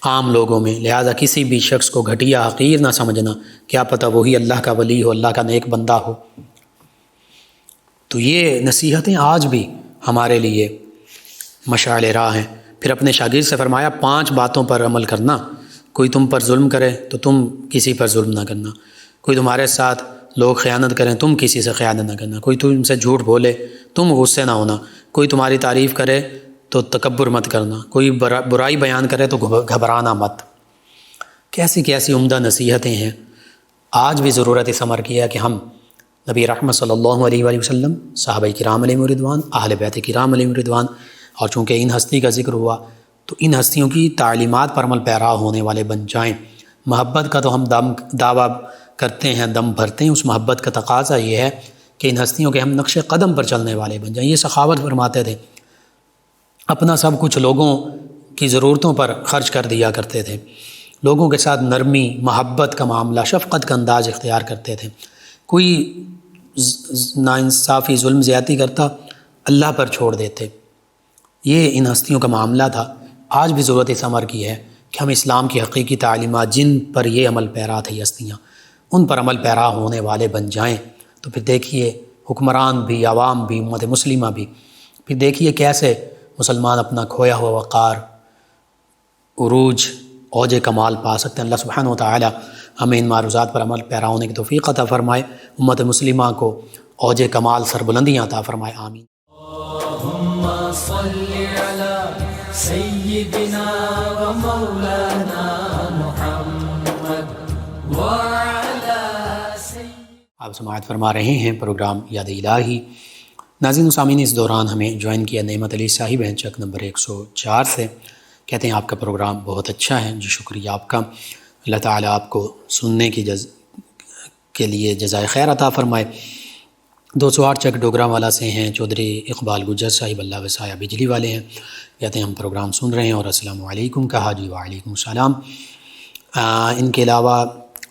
Speaker 2: عام لوگوں میں، لہذا کسی بھی شخص کو گھٹیا حقیر نہ سمجھنا، کیا پتہ وہی اللہ کا ولی ہو، اللہ کا نیک بندہ ہو۔ تو یہ نصیحتیں آج بھی ہمارے لیے مشعل راہ ہیں۔ پھر اپنے شاگرد سے فرمایا 5 باتوں پر عمل کرنا، کوئی تم پر ظلم کرے تو تم کسی پر ظلم نہ کرنا، کوئی تمہارے ساتھ لوگ خیانت کریں تم کسی سے خیانت نہ کرنا، کوئی تم سے جھوٹ بولے تم غصے نہ ہونا، کوئی تمہاری تعریف کرے تو تکبر مت کرنا، کوئی برائی بیان کرے تو گھبرانا مت۔ کیسی کیسی عمدہ نصیحتیں ہیں۔ آج بھی ضرورت اس امر کی ہے کہ ہم نبی رحمت صلی اللہ علیہ وآلہ وسلم، صحابہ کرام علیہم رضوان، اہل بیت کرام علیہم رضوان، اور چونکہ ان ہستی کا ذکر ہوا تو ان ہستیوں کی تعلیمات پر عمل پیرا ہونے والے بن جائیں۔ محبت کا تو ہم دعویٰ کرتے ہیں، دم بھرتے ہیں، اس محبت کا تقاضا یہ ہے کہ ان ہستیوں کے ہم نقش قدم پر چلنے والے بن جائیں۔ یہ سخاوت فرماتے تھے، اپنا سب کچھ لوگوں کی ضرورتوں پر خرچ کر دیا کرتے تھے، لوگوں کے ساتھ نرمی، محبت کا معاملہ، شفقت کا انداز اختیار کرتے تھے۔ کوئی ناانصافی، ظلم، زیادتی کرتا اللہ پر چھوڑ دیتے۔ یہ ان ہستیوں کا معاملہ تھا۔ آج بھی ضرورت اس امر کی ہے کہ ہم اسلام کی حقیقی تعلیمات، جن پر یہ عمل پیرا تھے ہستیاں، ان پر عمل پیرا ہونے والے بن جائیں۔ تو پھر دیکھیے حکمران بھی، عوام بھی، امت مسلمہ بھی، پھر دیکھیے کیسے مسلمان اپنا کھویا ہوا وقار، عروج، اوج کمال پا سکتے ہیں۔ اللہ سبحانہ و تعالی ہمیں ان معروضات پر عمل پیرا ہونے کی توفیق عطا فرمائے، امت مسلمہ کو اوج کمال، سربلندیاں عطا فرمائے، آمین۔
Speaker 1: اللہم صلی علی سیدنا و مولانا محمد وعلی
Speaker 2: آپ سماعت فرما رہے ہیں پروگرام یاد الہی۔ ناظرین و سامعین، اس دوران ہمیں جوائن کیا نعمت علی صاحب ہیں، چک نمبر 104 سے، کہتے ہیں آپ کا پروگرام بہت اچھا ہے۔ جی شکریہ آپ کا، اللہ تعالیٰ آپ کو سننے کے لیے جزائے خیر عطا فرمائے۔ 208 چک ڈوگرا والا سے ہیں چودھری اقبال گجر صاحب، اللہ وسایہ بجلی والے ہیں، کہتے ہیں ہم پروگرام سن رہے ہیں اور السلام علیکم کہا جی وعلیکم السلام۔ ان کے علاوہ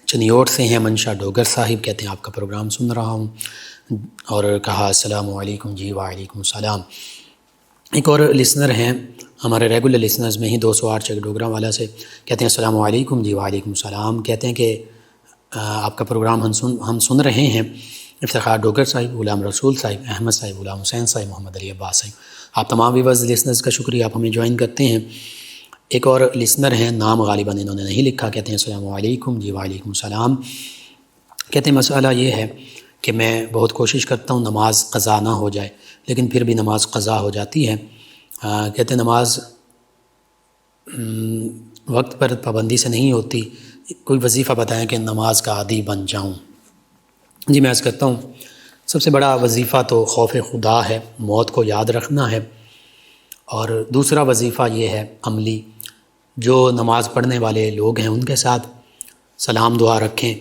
Speaker 2: چنیوٹ سے ہیں منشا ڈوگر صاحب، کہتے ہیں آپ کا پروگرام سن رہا ہوں اور کہا السلام علیکم جی وعلیکم السلام۔ ایک اور لسنر ہیں ہمارے ریگولر لسنرز میں ہی 208 چک ڈوگرا والا سے، کہتے ہیں السلام علیکم جی وعلیکم السلام، کہتے ہیں کہ آپ کا پروگرام ہم سن رہے ہیں۔ افتخار ڈوگر صاحب، غلام رسول صاحب، احمد صاحب، غلام حسین صاحب، محمد علی عباس صاحب، آپ تمام ویورز لسنرز کا شکریہ، آپ ہمیں جوائن کرتے ہیں۔ ایک اور لسنر ہیں، نام غالباً انہوں نے نہیں لکھا، کہتے ہیں السلام علیکم جی وعلیکم السلام، کہتے ہیں مسئلہ یہ ہے کہ میں بہت کوشش کرتا ہوں نماز قضا نہ ہو جائے، لیکن پھر بھی نماز قضا ہو جاتی ہے۔ کہتے ہیں نماز وقت پر پابندی سے نہیں ہوتی، کوئی وظیفہ بتائیں کہ نماز کا عادی بن جاؤں۔ جی میں عرض کرتا ہوں، سب سے بڑا وظیفہ تو خوف خدا ہے، موت کو یاد رکھنا ہے، اور دوسرا وظیفہ یہ ہے عملی، جو نماز پڑھنے والے لوگ ہیں ان کے ساتھ سلام دعا رکھیں،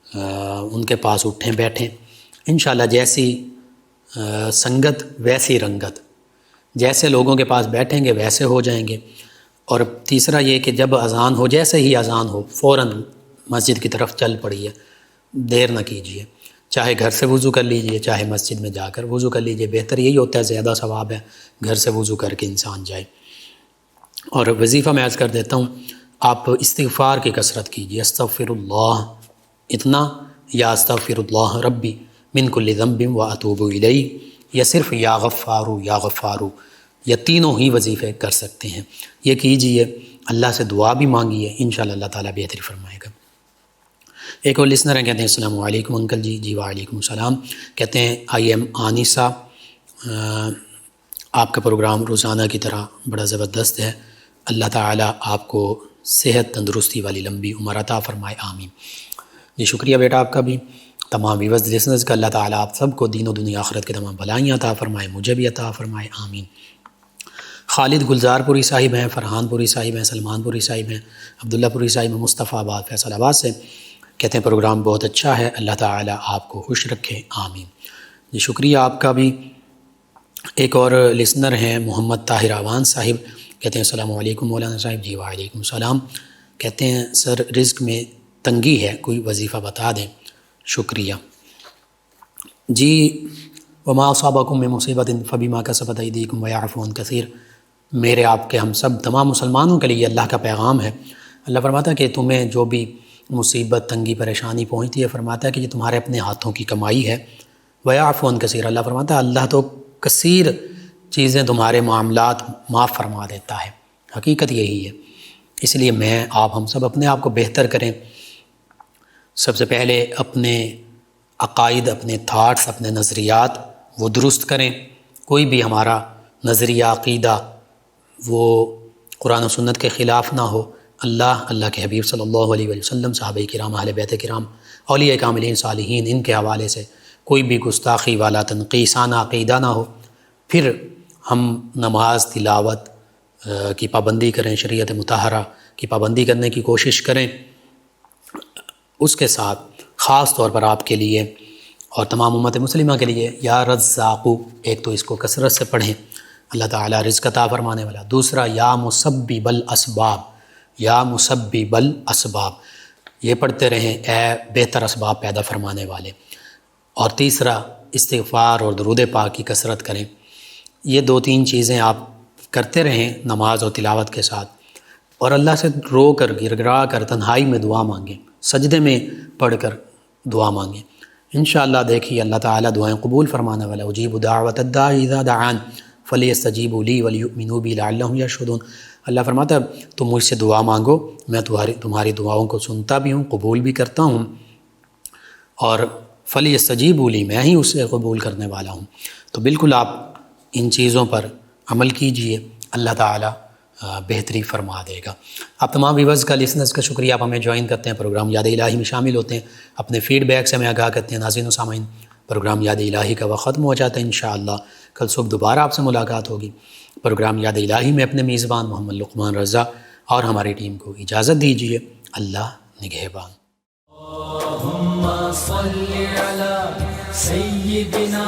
Speaker 2: ان کے پاس اٹھیں بیٹھیں، انشاءاللہ جیسی سنگت ویسی رنگت، جیسے لوگوں کے پاس بیٹھیں گے ویسے ہو جائیں گے۔ اور تیسرا یہ کہ جب اذان ہو، جیسے ہی اذان ہو فوراً مسجد کی طرف چل پڑیے، دیر نہ کیجیے، چاہے گھر سے وضو کر لیجئے چاہے مسجد میں جا کر وضو کر لیجئے، بہتر یہی ہوتا ہے، زیادہ ثواب ہے گھر سے وضو کر کے انسان جائے۔ اور وظیفہ میں عرض کر دیتا ہوں، آپ استغفار کی کثرت کیجیے، استغفر اللہ اتنا، یا استغفر اللہ ربی من کل ذنب و اتوب الیہ، یا صرف یا غفارو یا غفارو، یا تینوں ہی وظیفے کر سکتے ہیں، یہ کیجیے، اللہ سے دعا بھی مانگیے، انشاءاللہ اللہ تعالیٰ بہتری فرمائے گا۔ ایک اور لسنر ہیں، کہتے ہیں السلام علیکم انکل جی، جی وعلیکم السلام، کہتے ہیں آئی ایم آنیسا، آپ کا پروگرام روزانہ کی طرح بڑا زبردست ہے، اللہ تعالیٰ آپ کو صحت تندرستی والی لمبی عمر عطا فرمائے، آمین۔ جی شکریہ بیٹا آپ کا بھی، تمام ویورز لسنرز کا، اللہ تعالیٰ آپ سب کو دین و دنیا آخرت کے تمام بھلائیاں عطا فرمائے، مجھے بھی عطا فرمائے، آمین۔ خالد گلزار پوری صاحب ہیں، فرحان پوری صاحب ہیں، سلمان پوری صاحب ہیں، عبداللہ پوری صاحب ہیں، مصطفیٰ آباد فیصل آباد سے، کہتے ہیں پروگرام بہت اچھا ہے، اللہ تعالیٰ آپ کو خوش رکھے، آمین۔ جی شکریہ آپ کا بھی۔ ایک اور لسنر ہیں محمد طاہر آوان صاحب، کہتے ہیں السلام علیکم مولانا صاحب، جی وعلیکم السلام، کہتے ہیں سر رزق میں تنگی ہے، کوئی وظیفہ بتا دیں، شکریہ۔ جی وما اصابکم من مصیبت فبما کسبت ایدیکم ویعفو عن کثیر، میرے آپ کے ہم سب تمام مسلمانوں کے لیے اللہ کا پیغام ہے۔ اللہ فرماتا ہے کہ تمہیں جو بھی مصیبت تنگی پریشانی پہنچتی ہے، فرماتا ہے کہ یہ تمہارے اپنے ہاتھوں کی کمائی ہے، ویعفو عن کثیر، اللہ فرماتا ہے اللہ تو کثیر چیزیں تمہارے معاملات معاف فرما دیتا ہے، حقیقت یہی ہے۔ اس لیے میں آپ ہم سب اپنے آپ کو بہتر کریں، سب سے پہلے اپنے عقائد، اپنے تھاٹس، اپنے نظریات وہ درست کریں، کوئی بھی ہمارا نظریہ عقیدہ وہ قرآن و سنت کے خلاف نہ ہو، اللہ کے حبیب صلی اللہ علیہ وسلم، صحابہ کرام، اہل بیت کرام، اولیاء کاملین صالحین، ان کے حوالے سے کوئی بھی گستاخی والا تنقیصانہ عقیدہ نہ ہو، پھر ہم نماز تلاوت کی پابندی کریں، شریعت مطہرہ کی پابندی کرنے کی کوشش کریں، اس کے ساتھ خاص طور پر آپ کے لیے اور تمام امت مسلمہ کے لیے یا رزاقو، ایک تو اس کو کثرت سے پڑھیں، اللہ تعالیٰ رزق عطا فرمانے والا، دوسرا یا مسبب الاسباب، یا مسبب الاسباب، یہ پڑھتے رہیں اے بہتر اسباب پیدا فرمانے والے، اور تیسرا استغفار اور درود پاک کی کثرت کریں۔ یہ دو تین چیزیں آپ کرتے رہیں نماز اور تلاوت کے ساتھ، اور اللہ سے رو کر گر گرا کر تنہائی میں دعا مانگیں، سجدے میں پڑھ کر دعا مانگیں، انشاءاللہ دیکھیے اللہ تعالیٰ دعائیں قبول فرمانے والا، اجیب دعوت الداعی اذا دعان فلیستجیبوا لی ولیؤمنوا بی لعلہم یرشدون، اللہ فرماتا ہے تم مجھ سے دعا مانگو، میں تمہاری دعاؤں کو سنتا بھی ہوں، قبول بھی کرتا ہوں، اور فلیستجیبوا لی، میں ہی اسے قبول کرنے والا ہوں۔ تو بالکل آپ ان چیزوں پر عمل کیجئے، اللہ تعالیٰ بہتری فرما دے گا۔ آپ تمام ویورز کا، لسنرز کا شکریہ، آپ ہمیں جوائن کرتے ہیں، پروگرام یاد الہی میں شامل ہوتے ہیں، اپنے فیڈ بیک سے ہمیں آگاہ کرتے ہیں۔ ناظرین و سامعین، پروگرام یاد الہی کا وقت ختم ہو جاتا ہے، انشاءاللہ کل صبح دوبارہ آپ سے ملاقات ہوگی۔ پروگرام یاد الہی میں اپنے میزبان محمد لقمان رضا اور ہماری ٹیم کو اجازت دیجیے، اللہ نگہبان۔
Speaker 1: اللہم صل علی سيدنا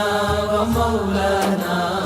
Speaker 1: ومولانا